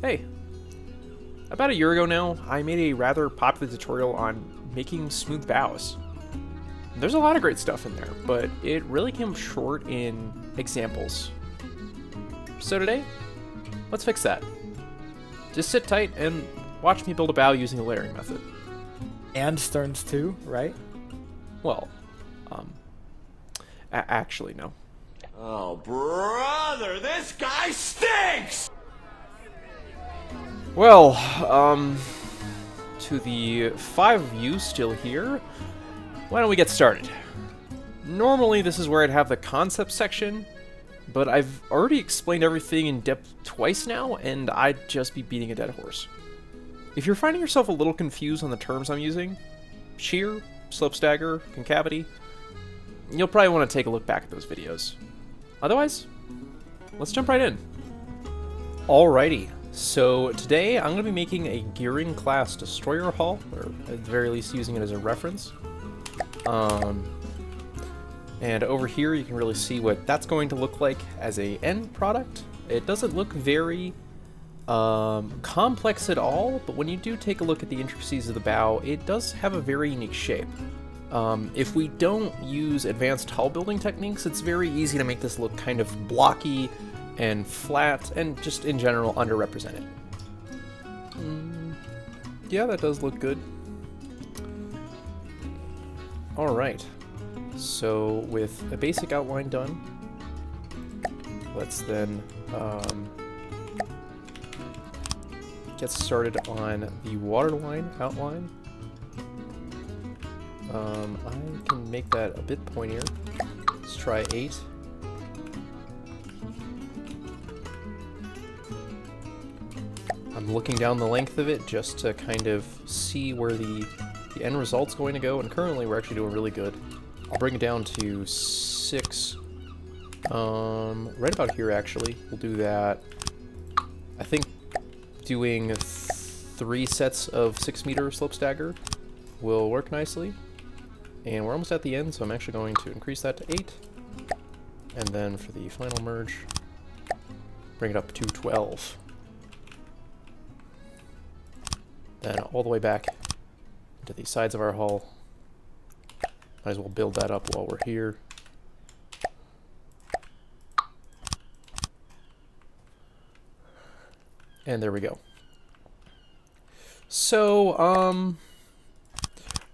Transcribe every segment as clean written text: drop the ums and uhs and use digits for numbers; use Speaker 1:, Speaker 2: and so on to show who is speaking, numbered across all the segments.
Speaker 1: Hey, about a year ago now, I made a rather popular tutorial on making smooth bows. There's a lot of great stuff in there, but it really came short in examples. So today, let's fix that. Just sit tight and watch me build a bow using the layering method.
Speaker 2: And Stearns too, right?
Speaker 1: Well, actually, no.
Speaker 3: Oh, brother, this guy stinks!
Speaker 1: Well, to the 5 of you still here, why don't we get started? Normally this is where I'd have the concept section, but I've already explained everything in depth twice now, and I'd just be beating a dead horse. If you're finding yourself a little confused on the terms I'm using, shear, slope stagger, concavity, you'll probably want to take a look back at those videos. Otherwise, let's jump right in. Alrighty, so today I'm going to be making a Gearing class destroyer hull, or at the very least using it as a reference. And over here you can really see what that's going to look like as a end product. It doesn't look very complex at all, but when you do take a look at the intricacies of the bow, it does have a very unique shape. If we don't use advanced hull building techniques, it's very easy to make this look kind of blocky and flat, and just in general underrepresented. Yeah, that does look good. Alright, so with a basic outline done, let's then get started on the waterline outline. I can make that a bit pointier. Let's try 8. I'm looking down the length of it just to kind of see where the end result's going to go, and currently we're actually doing really good. I'll bring it down to 6. Right about here actually. We'll do that. I think doing 3 sets of 6-meter slope stagger will work nicely. And we're almost at the end, so I'm actually going to increase that to 8. And then for the final merge, bring it up to 12. Then all the way back to the sides of our hull. Might as well build that up while we're here. And there we go. So,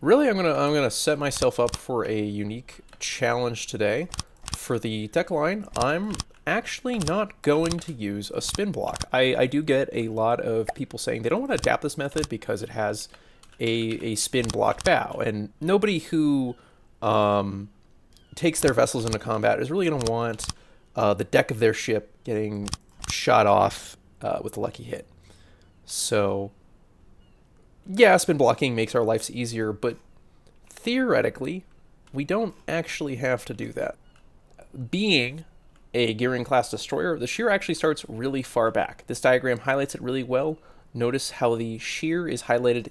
Speaker 1: really I'm gonna set myself up for a unique challenge today. For the deck line, I'm actually not going to use a spin block. I do get a lot of people saying they don't want to adapt this method because it has a spin block bow, and nobody who takes their vessels into combat is really going to want the deck of their ship getting shot off with a lucky hit. So yeah, spin blocking makes our lives easier, but theoretically we don't actually have to do that. Being a Gearing class destroyer, the shear actually starts really far back. This diagram highlights it really well. Notice how the shear is highlighted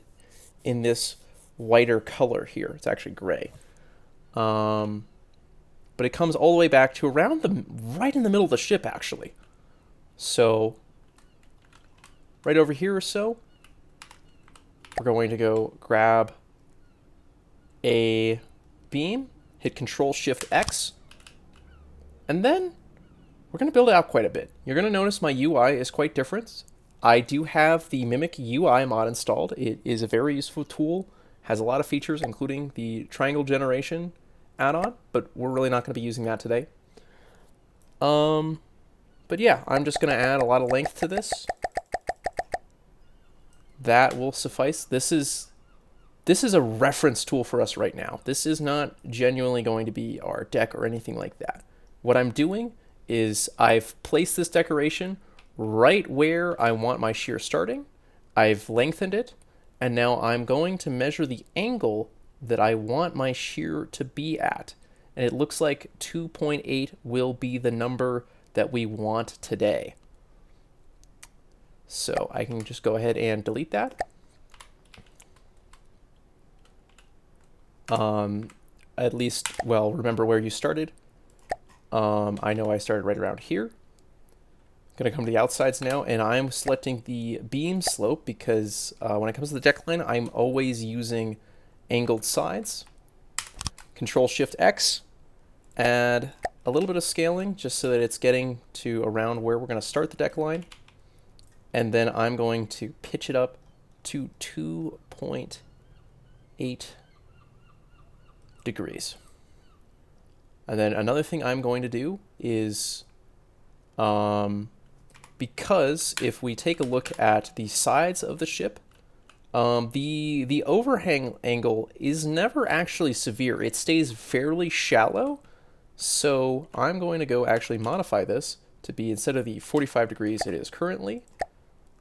Speaker 1: in this whiter color here. It's actually gray. But it comes all the way back to around right in the middle of the ship, actually. So, right over here or so, we're going to go grab a beam, hit Control-Shift-X, and then we're going to build it out quite a bit. You're going to notice my UI is quite different. I do have the Mimic UI mod installed. It is a very useful tool, has a lot of features, including the triangle generation add-on, but we're really not going to be using that today. But yeah, I'm just going to add a lot of length to this. That will suffice. This is a reference tool for us right now. This is not genuinely going to be our deck or anything like that. What I'm doing is I've placed this decoration right where I want my shear starting. I've lengthened it, and now I'm going to measure the angle that I want my shear to be at. And it looks like 2.8 will be the number that we want today. So I can just go ahead and delete that. At least, well, remember where you started. I know I started right around here. Gonna come to the outsides now, and I'm selecting the beam slope because when it comes to the deck line, I'm always using angled sides. Control Shift X, add a little bit of scaling just so that it's getting to around where we're going to start the deck line. And then I'm going to pitch it up to 2.8 degrees. And then another thing I'm going to do is, because if we take a look at the sides of the ship, the overhang angle is never actually severe. It stays fairly shallow. So I'm going to go actually modify this to be, instead of the 45 degrees it is currently,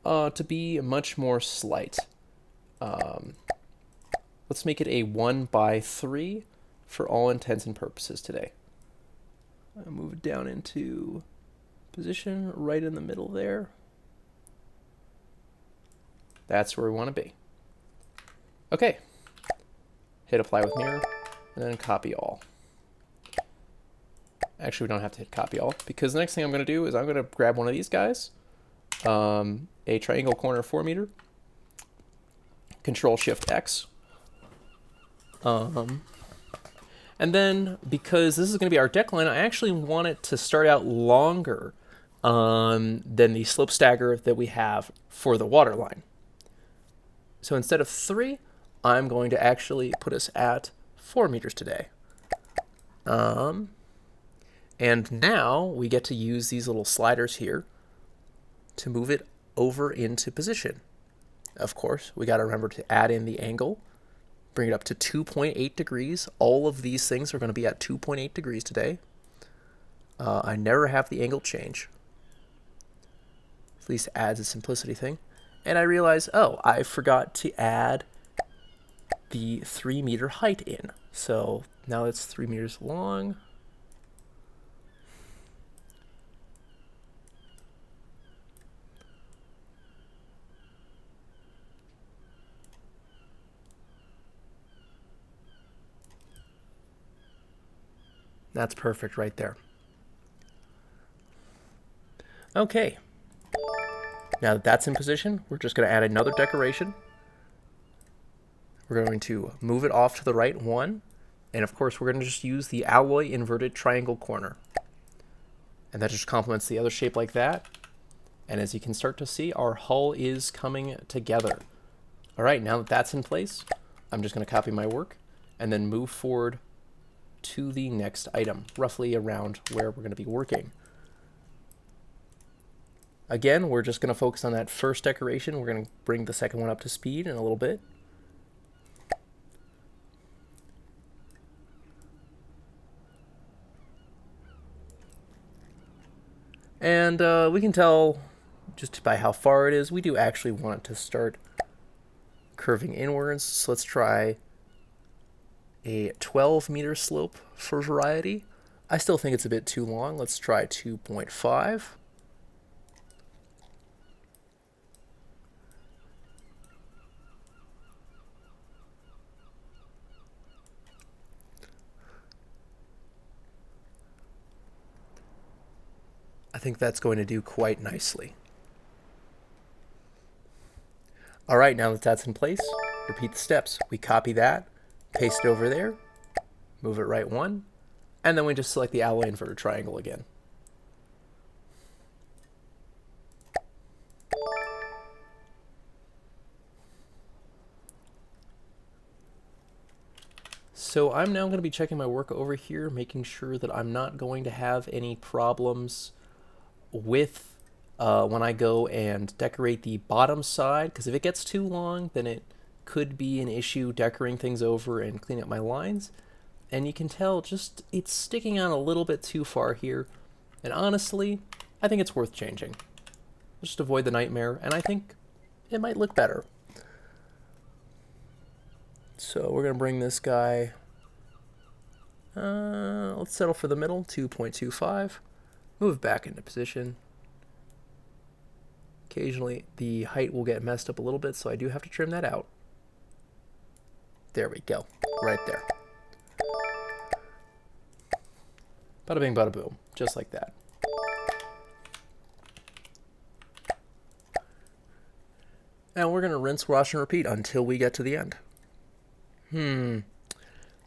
Speaker 1: to be much more slight. Let's make it a 1/3 for all intents and purposes today. I'll move it down into position right in the middle there. That's where we want to be. Okay. Hit apply with mirror, and then copy all. Actually, we don't have to hit copy all, because the next thing I'm going to do is I'm going to grab one of these guys, a triangle corner 4 meter, Control Shift X, and then because this is going to be our deck line, I actually want it to start out longer than the slope stagger that we have for the waterline. So instead of 3, I'm going to actually put us at 4 meters today. And now we get to use these little sliders here to move it over into position. Of course, we got to remember to add in the angle, bring it up to 2.8 degrees. All of these things are going to be at 2.8 degrees today. I never have the angle change. At least adds a simplicity thing. And I realize, oh, I forgot to add the 3 meter height in. So now it's 3 meters long. That's perfect right there. Okay. Now that that's in position, we're just going to add another decoration. We're going to move it off to the right 1. And of course, we're going to just use the alloy inverted triangle corner. And that just complements the other shape like that. And as you can start to see, our hull is coming together. All right, now that that's in place, I'm just going to copy my work and then move forward to the next item, roughly around where we're going to be working. Again, we're just going to focus on that first decoration. We're going to bring the second one up to speed in a little bit. And we can tell just by how far it is, we do actually want it to start curving inwards. So let's try a 12 meter slope for variety. I still think it's a bit too long. Let's try 2.5. I think that's going to do quite nicely. All right, now that that's in place, repeat the steps. We copy that, paste it over there, move it right 1, and then we just select the alloy inverted triangle again. So I'm now going to be checking my work over here, making sure that I'm not going to have any problems with when I go and decorate the bottom side, because if it gets too long, then it could be an issue decorating things over and cleaning up my lines. And you can tell just it's sticking out a little bit too far here. And honestly, I think it's worth changing. Just avoid the nightmare, and I think it might look better. So we're going to bring this guy, let's settle for the middle, 2.25. Move back into position. Occasionally the height will get messed up a little bit, so I do have to trim that out. There we go, right there. Bada bing, bada boom, just like that. And we're going to rinse, wash, and repeat until we get to the end.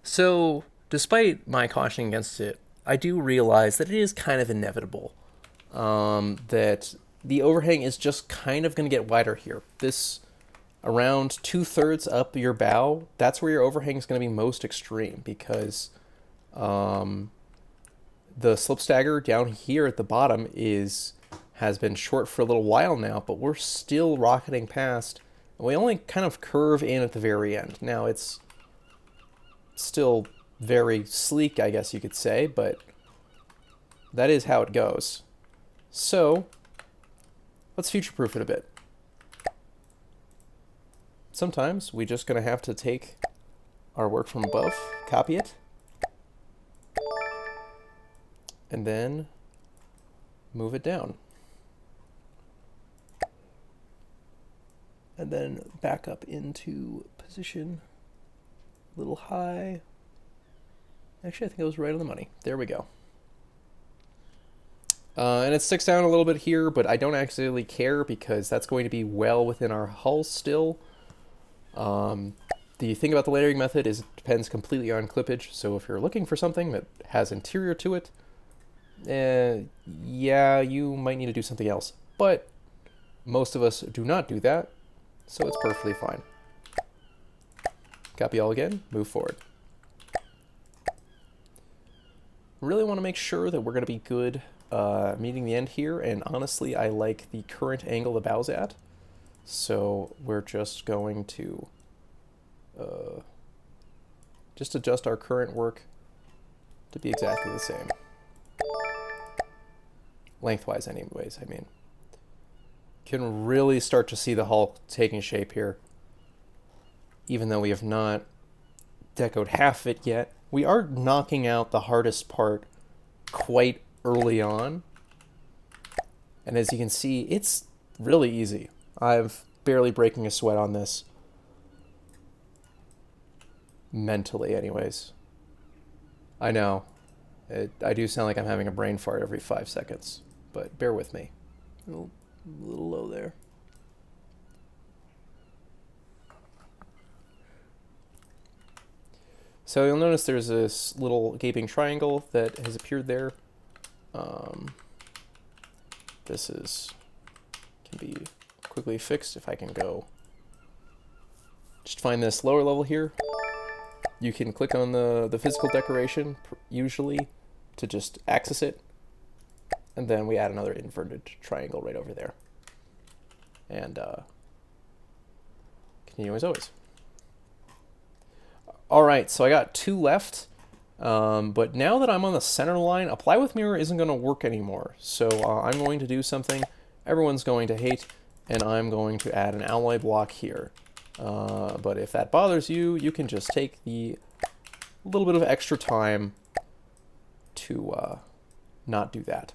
Speaker 1: So, despite my cautioning against it, I do realize that it is kind of inevitable that the overhang is just kind of going to get wider here. This, around 2/3 up your bow, that's where your overhang is going to be most extreme, because the slip stagger down here at the bottom has been short for a little while now, but we're still rocketing past. We only kind of curve in at the very end. Now, it's still very sleek, I guess you could say, but that is how it goes. So, let's future-proof it a bit. Sometimes we're just going to have to take our work from above, copy it, and then move it down. And then back up into position, a little high. Actually, I think it was right on the money. There we go. And it sticks down a little bit here, but I don't actually care because that's going to be well within our hull still. The thing about the layering method is it depends completely on clippage. So if you're looking for something that has interior to it, yeah, you might need to do something else. But most of us do not do that, so it's perfectly fine. Copy all again, move forward. Really want to make sure that we're going to be good meeting the end here, and honestly, I like the current angle the bow's at, so we're just going to just adjust our current work to be exactly the same. Lengthwise anyways, I mean. Can really start to see the hull taking shape here. Even though we have not decoed half of it yet, we are knocking out the hardest part quite early on. And as you can see, it's really easy. I'm barely breaking a sweat on this. Mentally, anyways. I know. I do sound like I'm having a brain fart every 5 seconds, but bear with me. A little low there. So you'll notice there's this little gaping triangle that has appeared there. This can be quickly fixed if I can go. Just find this lower level here. You can click on the physical decoration, usually, to just access it. And then we add another inverted triangle right over there. And continue as always. Alright, so I got 2 left. But now that I'm on the center line, apply with mirror isn't going to work anymore. So I'm going to do something everyone's going to hate, and I'm going to add an alloy block here. But if that bothers you, you can just take the little bit of extra time to not do that.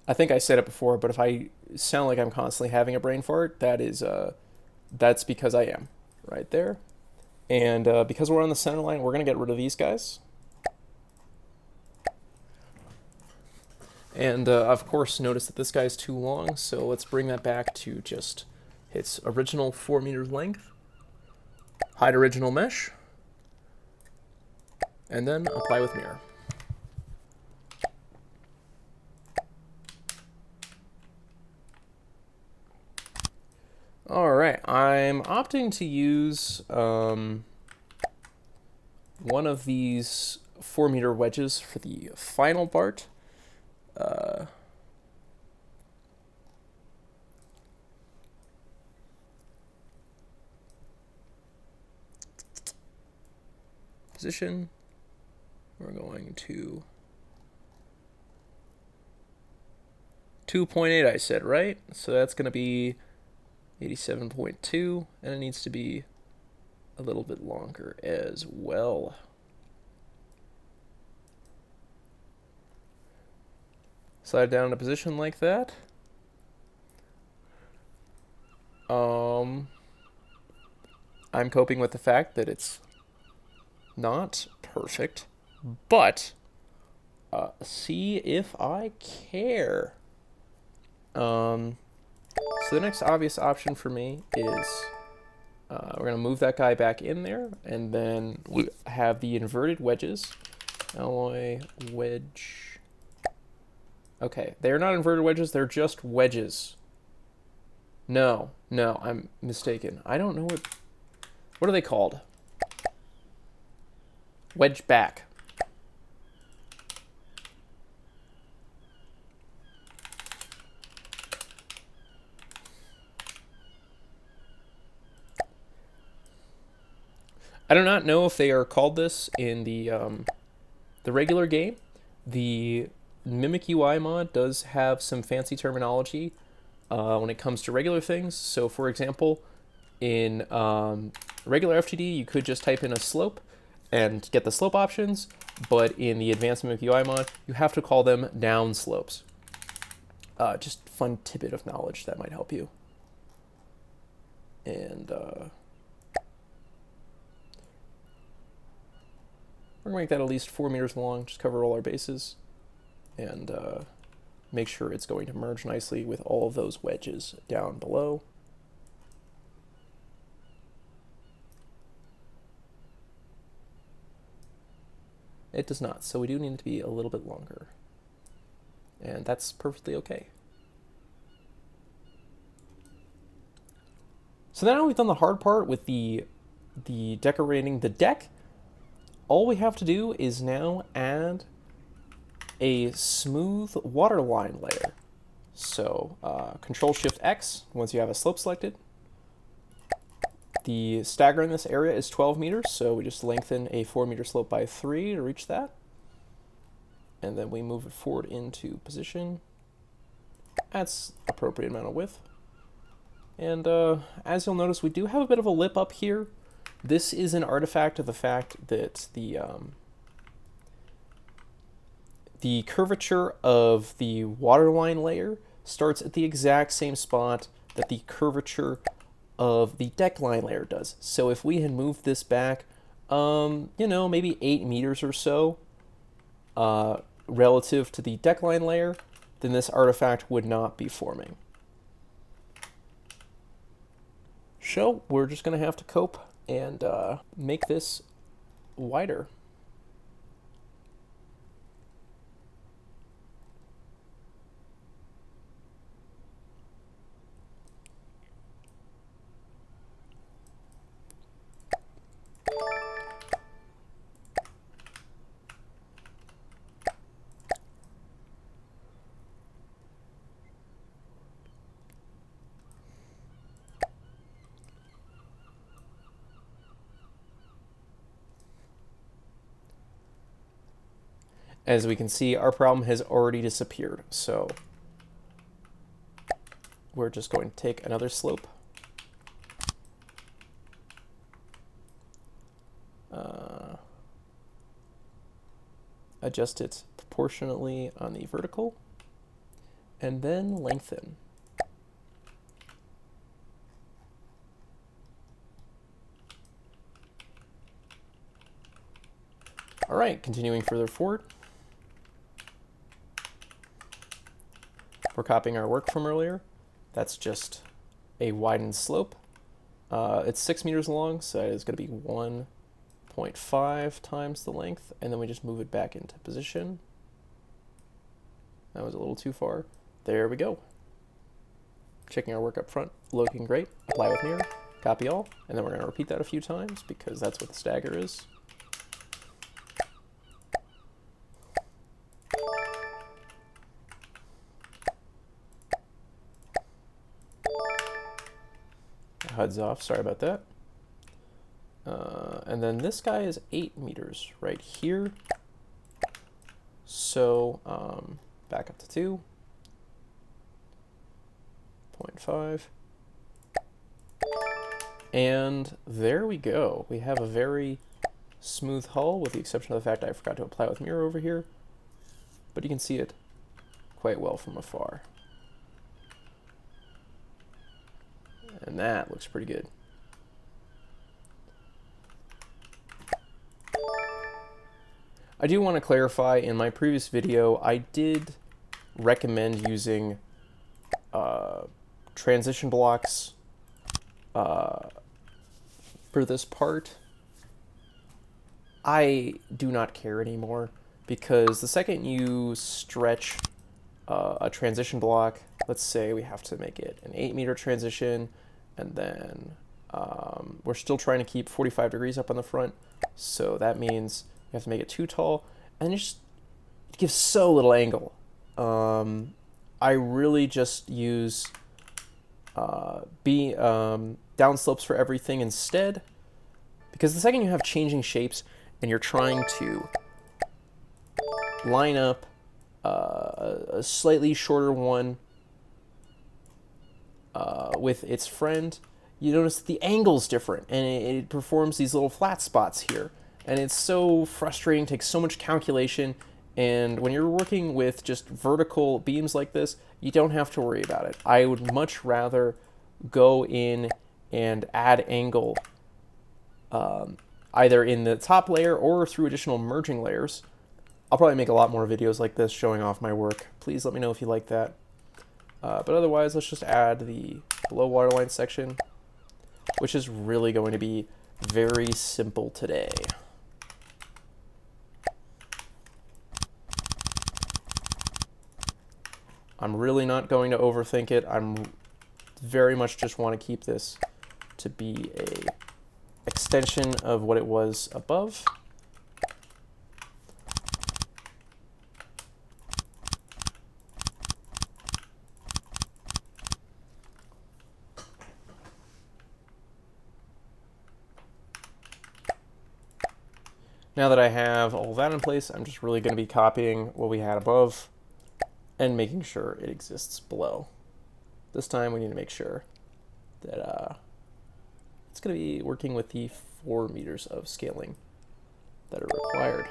Speaker 1: I think I said it before, but if I sound like I'm constantly having a brain fart, that's because I am, right there. And because we're on the center line, we're going to get rid of these guys. And of course, notice that this guy's too long, so let's bring that back to just its original 4 meters length. Hide original mesh. And then apply with mirror. Alright, I'm opting to use one of these 4 meter wedges for the final part. Position. We're going to 2.8, I said, right? So that's going to be 87.2, and it needs to be a little bit longer as well. Slide down in a position like that. I'm coping with the fact that it's not perfect, but see if I care. So the next obvious option for me is we're going to move that guy back in there, and then we have the inverted wedges. Alloy wedge. Okay, they're not inverted wedges, they're just wedges. No, I'm mistaken. I don't know what are they called? Wedge back. I do not know if they are called this in the regular game. The Mimic UI mod does have some fancy terminology when it comes to regular things. So, for example, in regular FGD, you could just type in a slope and get the slope options, but in the advanced Mimic UI mod, you have to call them down slopes. Just fun tidbit of knowledge that might help you. And we're gonna make that at least 4 meters long, just cover all our bases, and make sure it's going to merge nicely with all of those wedges down below. It does not, so we do need it to be a little bit longer. And that's perfectly okay. So now we've done the hard part with the decorating the deck. All we have to do is now add a smooth waterline layer. So Control-Shift-X once you have a slope selected. The stagger in this area is 12 meters, so we just lengthen a 4-meter slope by 3 to reach that. And then we move it forward into position. That's appropriate amount of width. And as you'll notice, we do have a bit of a lip up here. This is an artifact of the fact that the curvature of the waterline layer starts at the exact same spot that the curvature of the deckline layer does. So if we had moved this back, you know, maybe 8 meters or so relative to the deckline layer, then this artifact would not be forming. So we're just going to have to cope and make this wider. As we can see, our problem has already disappeared. So we're just going to take another slope. Adjust it proportionately on the vertical, and then lengthen. All right, continuing further forward. We're copying our work from earlier. That's just a widened slope. It's 6 meters long, so it's going to be 1.5 times the length, and then we just move it back into position. That was a little too far. There we go. Checking our work up front, looking great. Apply with mirror, copy all, and then we're going to repeat that a few times because that's what the stagger is. HUD's off, sorry about that. And then this guy is 8 meters right here. So back up to 2.5. And there we go. We have a very smooth hull with the exception of the fact I forgot to apply with mirror over here. But you can see it quite well from afar. And that looks pretty good. I do want to clarify, in my previous video, I did recommend using transition blocks for this part, I do not care anymore, because the second you stretch a transition block, let's say we have to make it an 8-meter transition, and then we're still trying to keep 45 degrees up on the front, so that means we have to make it too tall, and it gives so little angle. I really just use downslopes for everything instead, because the second you have changing shapes and you're trying to line up a slightly shorter one with its friend, you notice that the angle's different, and it performs these little flat spots here. And it's so frustrating, takes so much calculation, and when you're working with just vertical beams like this, you don't have to worry about it. I would much rather go in and add angle either in the top layer or through additional merging layers. I'll probably make a lot more videos like this showing off my work. Please let me know if you like that. But otherwise, let's just add the below waterline section, which is really going to be very simple today. I'm really not going to overthink it. I'm very much just want to keep this to be a extension of what it was above. Now that I have all that in place, I'm just really going to be copying what we had above and making sure it exists below. This time we need to make sure that it's going to be working with the 4 meters of scaling that are required.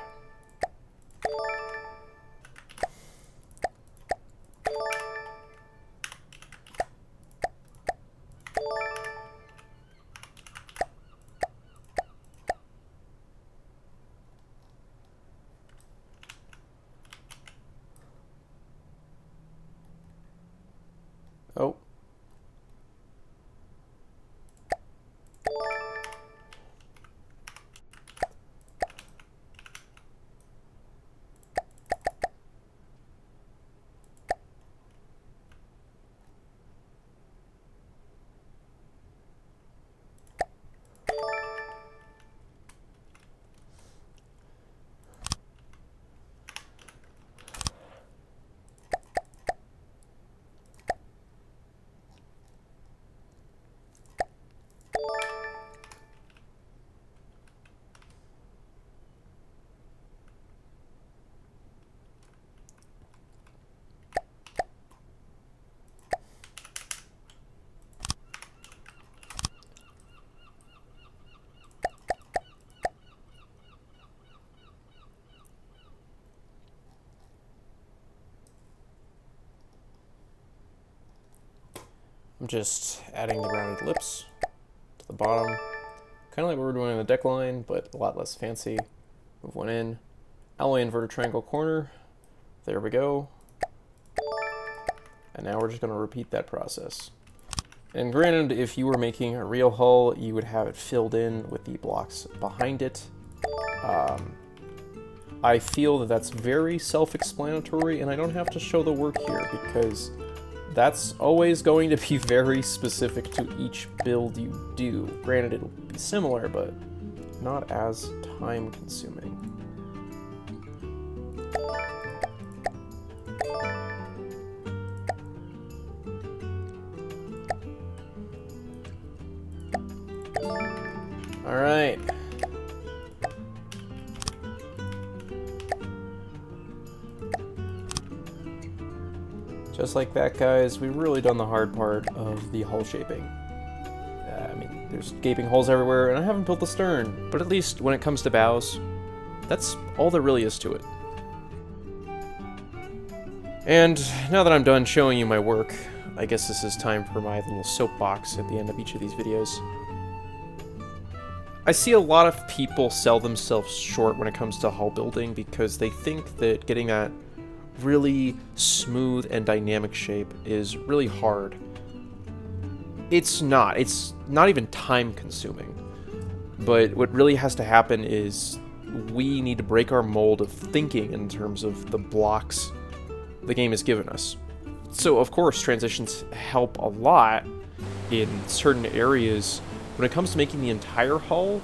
Speaker 1: Oh. I'm just adding the rounded lips to the bottom, kind of like what we're doing on the deck line, but a lot less fancy. Move one in, alloy inverted triangle corner, there we go. And now we're just going to repeat that process. And granted, if you were making a real hull, you would have it filled in with the blocks behind it. I feel that that's very self-explanatory, and I don't have to show the work here, because that's always going to be very specific to each build you do. Granted, it'll be similar, but not as time-consuming. All right. Just like that, guys, we've really done the hard part of the hull shaping. I mean, there's gaping holes everywhere, and I haven't built the stern, but at least when it comes to bows, that's all there really is to it. And now that I'm done showing you my work, I guess this is time for my little soapbox at the end of each of these videos. I see a lot of people sell themselves short when it comes to hull building because they think that getting that really smooth and dynamic shape is really hard. It's not even time consuming. But what really has to happen is we need to break our mold of thinking in terms of the blocks the game has given us. So of course transitions help a lot in certain areas. When it comes to making the entire hull,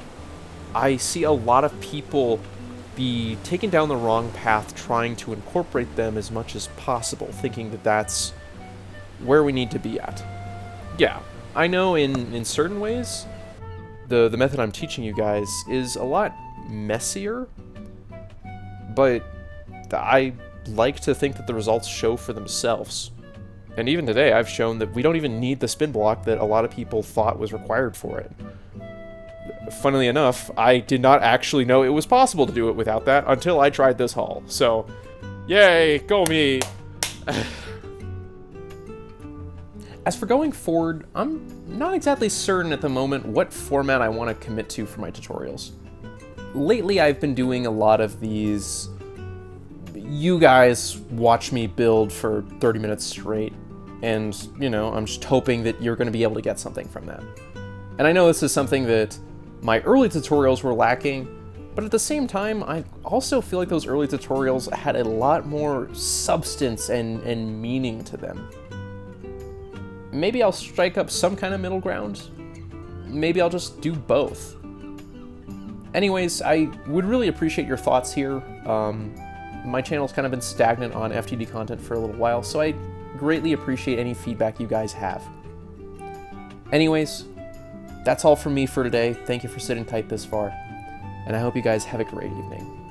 Speaker 1: I see a lot of people be taken down the wrong path trying to incorporate them as much as possible, thinking that that's where we need to be at. Yeah, I know in certain ways, the method I'm teaching you guys is a lot messier, but I like to think that the results show for themselves. And even today, I've shown that we don't even need the spin block that a lot of people thought was required for it. Funnily enough, I did not actually know it was possible to do it without that until I tried this hull. So, yay, go me! As for going forward, I'm not exactly certain at the moment what format I want to commit to for my tutorials. Lately, I've been doing a lot of these, you guys watch me build for 30 minutes straight, and, you know, I'm just hoping that you're going to be able to get something from that. And I know this is something that my early tutorials were lacking, but at the same time, I also feel like those early tutorials had a lot more substance and meaning to them. Maybe I'll strike up some kind of middle ground. Maybe I'll just do both. Anyways, I would really appreciate your thoughts here. My channel's kind of been stagnant on FTD content for a little while, so I greatly appreciate any feedback you guys have. Anyways, that's all from me for today. Thank you for sitting tight this far, and I hope you guys have a great evening.